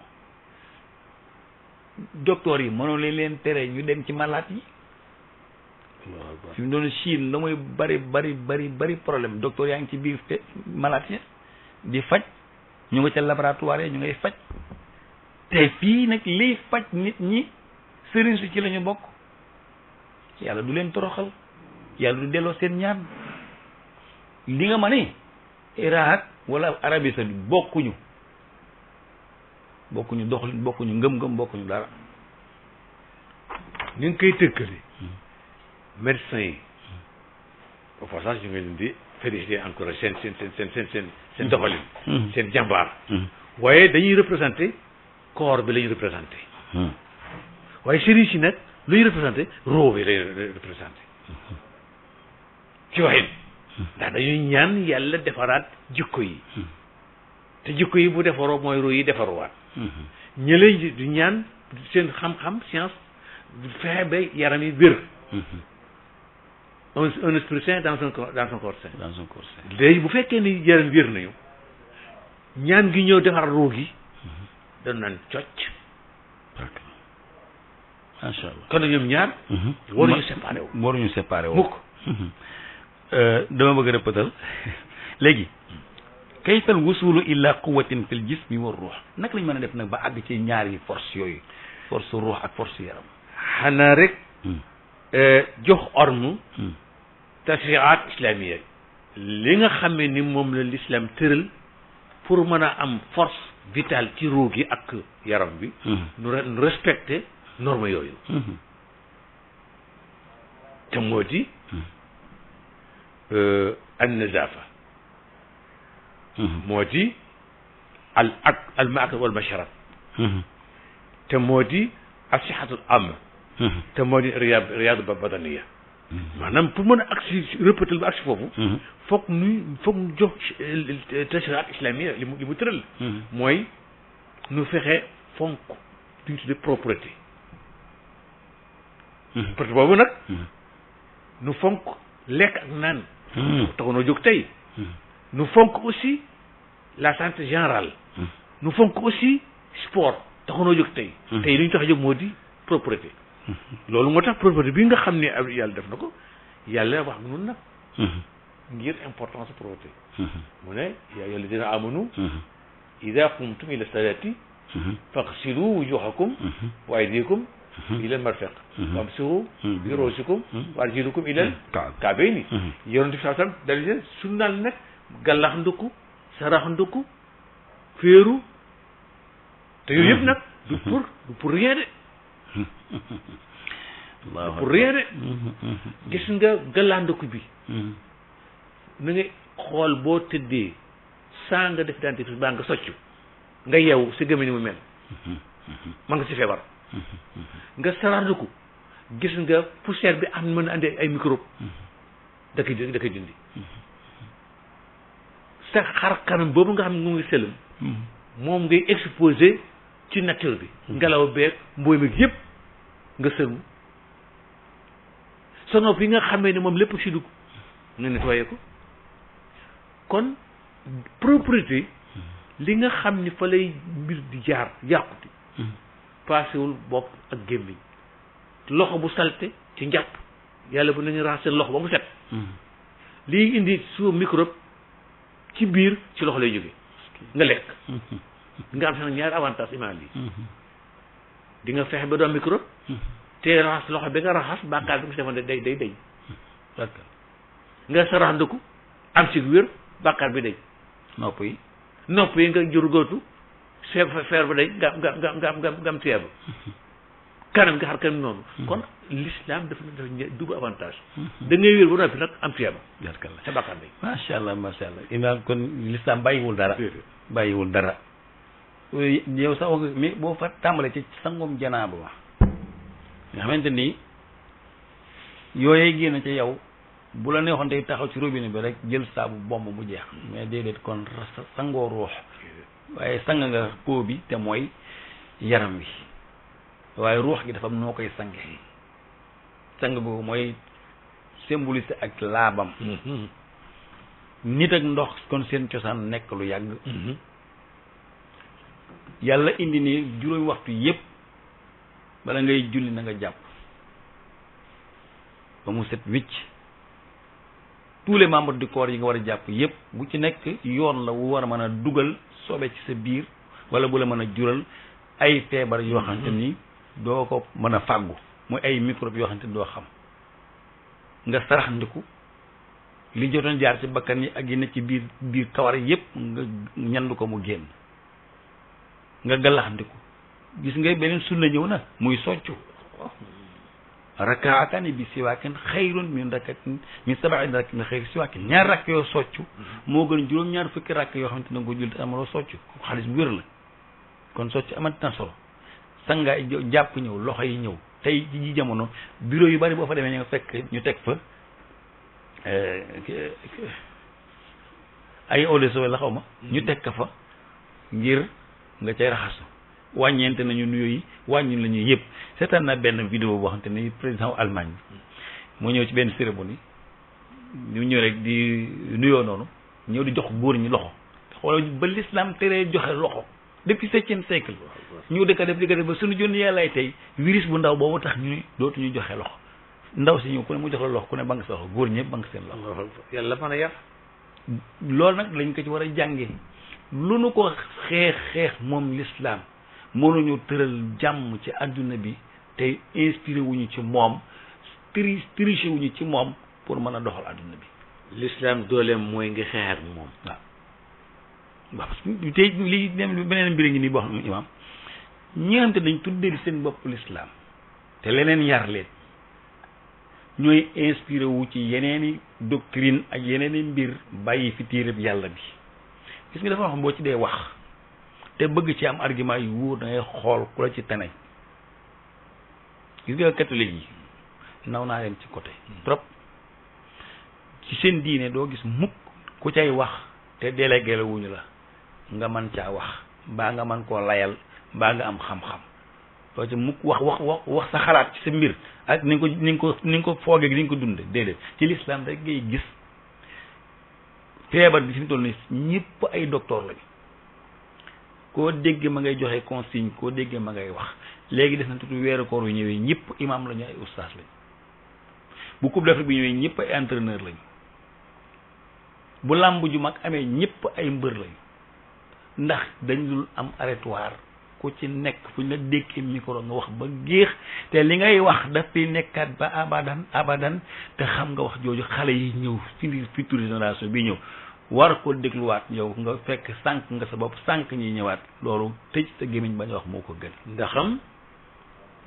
docteur yi mënoo leen tere ñu dem ci malade yi fi mu doon Chine la muy bari problème docteur yaa ngi ci biir malade yi di faj ñu nga ca laboratoire yi ñu ngay faj te fii nag liy faj nit ñi sëriñ si ci la ñu bokk yàlla du leen toroxal yàlla du delloo seen ñaan li nga ma ne Irak wala Arabie Saoudite bokkuñu doxalin bokkuñu ngëm-ngëm bokkuñu dara ñu ngi koy tëkkale médecins yi au passage ñu ngi leen di féliciter encore seen doxalin seen jàmbaar waaye dañuy représenter corps bi la ñuy représenter waaye sëriñ si nag lu ñuy représenter roo bi lay représenter ci waxin ndax dañuy ñaan yàlla defaraat jikko yi te jikko yi bu defaroo mooy roo yi defaruwaat ñële du ñaan seen xam-xam science fexe ba yaram yi wér un esprit sain dans son corps sain léegi bu fekkee ni yaram wér nañu ñaan gi ñëw defar roo gi dañ naan cocc macha allah kon nag ñoom ñaar waruñu séparé wu mukk dama bëgg a rëppatal léegi kayfal wusulu illa quwatin fil jismi wa ruux naka lañ mën a def nag ba àgg ci ñaari force yooyu force ruux ak force yaram xanaa rek jox ormu tashriat islamiyya li nga xamee ni moom la l'islam tëral pour mën a am force vitale ci ruux gi ak yaram bi nu respecter norme yooyu te moo di an nazafa moo di al maakal wal masharab te moo di as-sihhatul amma te moo di riyaadu badaniya maanaam pour mën a agsi rëppatal ba agsi foofu foog ñu jox tashriat islamiyya li mu tëral mooy nu fexe fonk duñ tudde propreté propreté boobu nag nu fonk lekk ak naan taxunoo jóg tey nu fonk aussi la santé générale nu fonk aussi sport taxunoo jóg tey tey li ñu tax a jóg moo di propreté loolu moo tax propreté bi nga xam ne yàlla def na ko yàlla wax nun nag ngir importance propreté mu ne yaa ayyuha alladina amanu ida qumtum ila salati faghsilu wujuhakum wa aydiyakum ila al-marfiq wamsahu bi ru'usikum wa arjulakum ila al-ka'bayni yonent bi sallallahu alayhi wasallam dal sunnaal nag gàllax ndukku sarax ndukku féeru te yooyu yëpp nag du pour rien de pour rien de gis nga gàllaxndiku bi na nga xool boo tëddee saa nga def dentifrice baa nga soccu nga yeewu si gémmiñ ni mu mel man nga si feebar nga saraxndiku gis nga poussière bi am mën a andi ay microbe da koy dindi sa xar kanam boobu nga xam ne mu ngi sëlëm moom ngay exposé ci nature bi ngelaw beeg mbooy meeg yëpp nga sëlmu sa nopp yi nga xamee ne moom lépp si dugg nga nettoyé ko kon propriété li nga xam ni fa lay mbir di jaar yàquti paasewul bopp ak gémmiñ loxo bu salte ci njàpp yàlla bu nañu raxas seen loxo ba mu set lii indi su microbe ci biir ci loxo lay jóge nga lekk nga am sax ñaari avantage imaam yi di nga fexe ba doon microbe te raxas loxo bi nga raxas bàkkaar bi mu si defoon day dañ nga saraxandiku am ci wér bàkkaar bi dañ nopp yi nga jur góotu feer ba dañ nga am tuyaaba kanam nga xar kanam noonu kon l'islam dafa double avantage da ngay wér ba noppi nag am tuyaaba sa bàkkaar dañ macha allah imaam kon l'islam bàyyiwul dara yow sax wax mais boo fa tàmbalee ci sangum janaaba wax nga xamante ni yooyee génn ca yow bu la neexoon tey taxaw ci robinet bi rek jël saabu bomb mu jeex mais déedéet kon sangoo ruux waaye sang nga po bi te mooy yaram wi waaye ruux gi dafa am noo koy sange sang googu mooy symboliste ak laabam nit ak ndox kon seen cosaan nekk lu yàgg yàlla indi ni juróomi waxtu yépp bala ngay julli na nga jàpp ba mu set wicc tous les membres du corps yi nga war a jàpp yépp bu ci nekk yoon la wu war a mën a dugal sobe ci sa biir wala bu la mën a jural ay feebar yoo xamante ni doo ko mën a fàggu muy ay microbe yoo xamante ni doo xam nga sarax ndiku li jotoon jaar ci bakkan yi ak yi ne ci biir kawar yépp nga ñandu ko mu génn nga galax ndiku gis nga beneen sunna ñëw na muy soccu rakaatani bi siwaakin xayrun min sab'in rakatin xayri siwaakin ñaar rakk yoo soccu moo gën juróom-ñaar fukki rakk yoo xamante ne nga ko julli te amaloo soccu xaalis bu wér la kon soccu amati na solo sangaay jàpp ñëw loxo yi ñëw tey ji jamono bureau yu bari boo fa demee nga fekk ñu teg fa ay eau de Javel la xaw ma ñu teg ka fa ngir nga cay raxasu wàññeente nañu nuyoo yi wàññi la ñuy yëpp seetaan na benn vidéo boo xamante ni président Allemagne moo ñëw ci benn cérémonie ñu ñëw rek di nuyoo noonu ñëw di jox góor ñi loxo xoolal ba l'islam teree joxe loxo depuis 7e siècle ñu di ko def ba suñu jonn yàllaay tey virus bu ndaw boobu tax ñu dootuñu joxe loxo ndaw si ñëw ku ne mu jox la loxo ku ne banque sa loxo góor ñëpp banque seen loxo yàlla mën a yar loolu nag lañ ko ci war a jàngee lu nu ko xeex moom l'islam mënuñu tëral jàmm ci àdduna bi te inspiré wuñu ci moom triché wuñu ci moom pour mën a doxal àdduna bi l'islam dooleem mooy nga xeex ak moom waaw parce que tey lii dem beneen mbir ngi nii boo xam ne imaam ñi nga xam te dañ tuddee seen bopp l'islam te leneen yar leen ñooy inspiré wu ci yeneeni doctrine ak yeneeni mbir bàyyi fi téereb yàlla bi gis nga dafa xam boo ci dee wax te bëgg ci am argument yu wóor da ngay xool ku la ci tane gis nga catholique yi naw naa leen ci côté trop ci seen diine doo gis mukk ku cay wax te délégué la wuñu la nga mën caa wax mbaa nga mën koo layal mbaa nga am xam-xam doo ci mukk wax sa xalaat ci sa mbir ak ni nga ko foogee ni nga ko dunde déedéet ci l'islam rek ngay gis feebar bi fi mu toll nii ñëpp ay docteur lañu koo dégg ma ngay joxe consigne koo dégg ma ngay wax léegi des na tuuti weeru koor yu ñëwee ñëpp imam lañu ay ustaas lañu bu coupe d'Afrique bi ñëwee ñëpp ay entraîneur lañu bu làmb ju mag amee ñëpp ay mbër lañu ndax dañ dul am arrêtoire ku ci nekk fu ñu la dékkee micro nga wax ba géex te li ngay wax dafay nekkaat ba abadan te xam nga wax jooju xale yi ñëw future génération bi ñëw war ko dégluwaat yow nga fekk sànq nga sa bopp sànq ñi ñëwaat loolu tëj sa gémmiñ bañ a wax moo ko gën ndaxam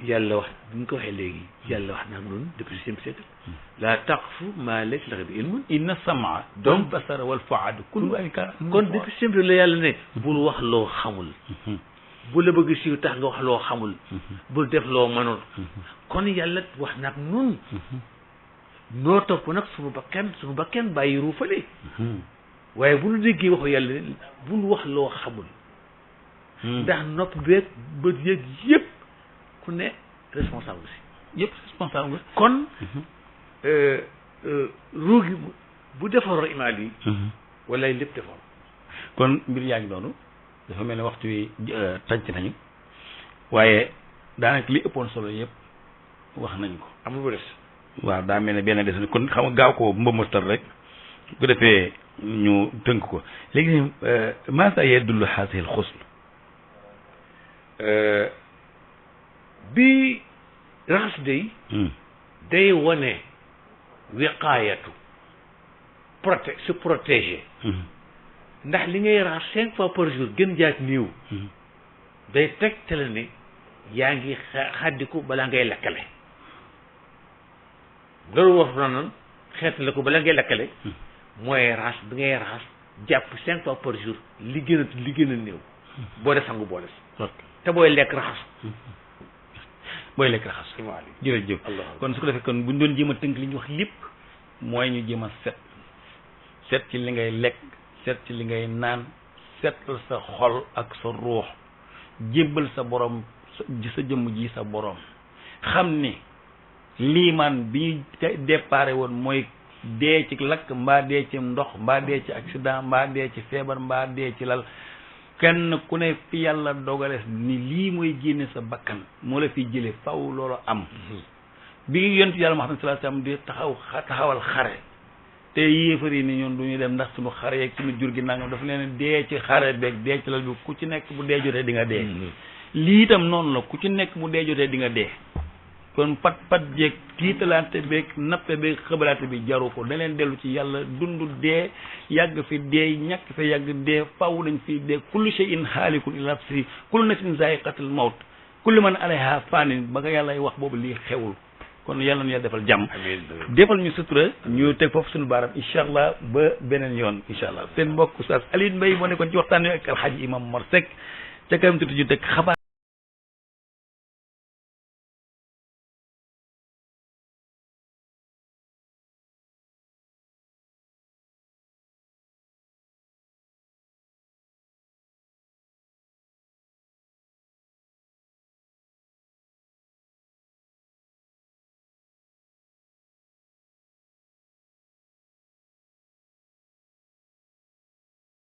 yàlla wax bi ñu ko waxee léegi yàlla wax na am noonu depuis 6e siècle la taqfu ma laysa laka bi ilmun inna samaa donc basara wal fuada kullu ulika kon depuis simple la yàlla ne bul wax loo xamul bu la bëgg siiw tax nga wax loo xamul bul def loo mënul kon yàlla wax nag nun noo topp nag suñu bakkan bàyyi ruufale waaye bu ñu déggee waxu yàlla bul wax loo xamul ndax nopp beeg bët yeeg yëpp ku ne responsable si yëpp responsable nga kon ruugi bu defaroo imaal yi wala lépp defaroo. kon mbir yaa ngi noonu dafa mel ne waxtu wi tànc nañu waaye daanaka li ëppoon solo yëpp wax nañ ko. amul bu des. waaw daa mel ne benn des na kon xam nga gaaw ko mbëmbastal rek bu ko defee ñu tënk ko léegi maasa yedullu haasihi al xusl bi raxas day wane wiqaayatu se protéger ndax li ngay raxas 5 fois par jour gën jaat niiw day tegtale ne yaa ngi xaddiku balaa ngay lakkale loolu wax na noonu xeet la ko balaa ngay lakkale mooy raxas bi ngay raxas jàpp 5 fois par jour li gën a néew boo de sangu boo des te booy lekk raxas jërëjëf kon su ko defee kon buñ doon jéem a tënk li ñu wax lépp mooy ñu jéem a set ci li ngay lekk set ci li ngay naan setal sa xol ak sa ruux jébbal sa borom sa jëmm ji sa borom xam ni liimaan bi ñu déparé woon mooy dee ci lakk mbaa dee ci ndox mbaa dee ci accident mbaa dee ci feebar mbaa dee ci lal kenn ku ne fi yàlla dogales ni lii mooy génne sa bakkan moo la fi jële faw loolu am bi yonent yàlla Muhammad sallallahu alayhi wasallam di taxawal xare te yéefar yi ni ñun du ñu dem ndax suñu xare yeeg suñu jur gi nangam dafa leen dee ci xare beeg dee ci lal bi ku ci nekk bu dee jotee di nga dee lii itam noonu la ku ci nekk bu dee jotee di nga dee kon pat jeeg tiitalante beeg nappe beeg xëbalaate bi jaru ko da leen dellu ci yàlla dund dee yàgg fi dee ñàkk fi yàgg dee faw dañ fi dee kullu shay'in haalikun illa nafsihi kullu nafsin zaa'iqatul mawt kullu man alayha faanin ba nga yàlla wax boobu lii xewul kon yàlla na yàlla defal jàmm defal ñu sutura ñu teg foofu suñu baaram incha allah ba beneen yoon incha allah seen mbokk Oustaz Alioune Mbaye moo nekkoon ci waxtaan wi ak Alhaji Imam Mor Seck ca kanam tuuti ñu teg xabaar